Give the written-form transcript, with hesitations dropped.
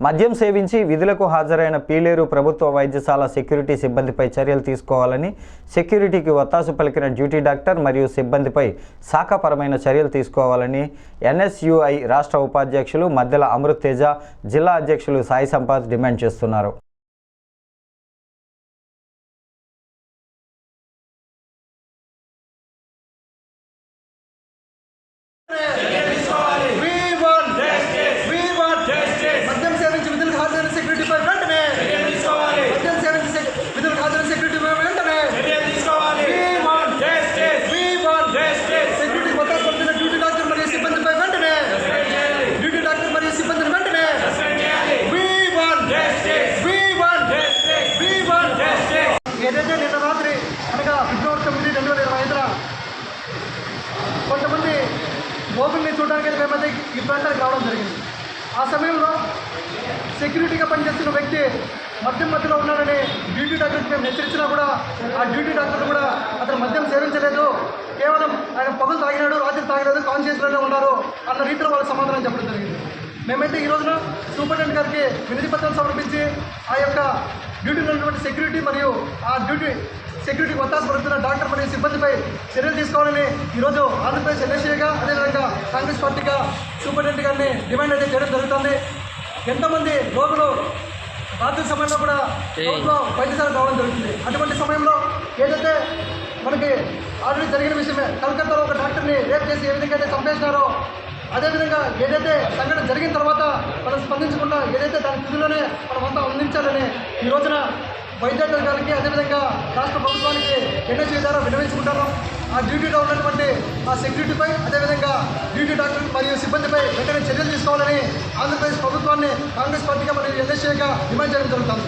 మద్యం సేవించి విధులకు హాజరైన పీలేరు ప్రభుత్వ వైద్యశాల సెక్యూరిటీ సిబ్బందిపై చర్యలు తీసుకోవాలని, సెక్యూరిటీకి ఒత్తాసు పలికిన డ్యూటీ డాక్టర్ మరియు సిబ్బందిపై శాఖపరమైన చర్యలు తీసుకోవాలని ఎన్ఎస్యుఐ రాష్ట్ర ఉపాధ్యక్షులు మద్దెల అమృత్ తేజ, జిల్లా అధ్యక్షులు సాయి సంపత్ డిమాండ్ చేస్తున్నారు. ఏదైతే నిన్న రాత్రి అనగా ఫిబ్రవరి 9, 2025 కొంతమంది గోపుల్ని చూడడానికి మేమైతే ఈ ప్రాంతానికి రావడం జరిగింది. ఆ సమయంలో సెక్యూరిటీగా పనిచేస్తున్న వ్యక్తి మధ్యలో ఉన్నాడని డ్యూటీ డాక్టర్కి మేము హెచ్చరించినా కూడా ఆ డ్యూటీ డాక్టర్ కూడా అతను మద్యం సేవించలేదు, కేవలం ఆయన పగులు తాగినాడు, రాత్రి తాగలేదు, కాన్షియస్లోనే ఉన్నారు అన్న రీతిలో వాళ్ళకి సమాధానం చెప్పడం జరిగింది. మేమైతే ఈ రోజున సూపరింటెండెంట్ గారికి వినతి పత్రం సమర్పించి ఆ యొక్క డ్యూటీలో ఉన్నటువంటి సెక్యూరిటీ మరియు ఆ సెక్యూరిటీకి ఒత్తాసు పడుతున్న డాక్టర్ మరియు సిబ్బందిపై చర్యలు తీసుకోవాలని ఈరోజు ఆంధ్రప్రదేశ్ ఎన్ఎస్ఏగా అదేవిధంగా కాంగ్రెస్ పార్టీగా సూపరింటెండెంట్ గారిని డిమాండ్ అయితే చేయడం జరుగుతుంది. ఎంతోమంది రోగులు రాత్రి సమయంలో కూడా వైద్యశాలకు రావడం జరుగుతుంది. అటువంటి సమయంలో ఏదైతే మనకి ఆల్రెడీ జరిగిన విషయమే, కలకత్తాలో ఒక డాక్టర్ని రేప్ చేసి ఏ విధంగా అయితే చంపేసినారో అదేవిధంగా ఏదైతే సంఘటన జరిగిన తర్వాత మనం స్పందించకుండా ఏదైతే దాని స్థితిలోనే మనమంతా అందించాలని ఈ రోజున వైద్యాధికారులకి అదేవిధంగా రాష్ట్ర ప్రభుత్వానికి ఎన్ఎస్ఏ ద్వారా విన్నవించుకుంటాను. ఆ డ్యూటీలో ఉన్నటువంటి ఆ సెక్యూరిటీపై అదేవిధంగా డ్యూటీ డాక్టర్ మరియు సిబ్బందిపై వెంటనే చర్యలు తీసుకోవాలని ఆంధ్రప్రదేశ్ ప్రభుత్వాన్ని కాంగ్రెస్ పార్టీగా మరియు ఎన్ఎస్ఏగా డిమాండ్ చేయడం జరుగుతుంది.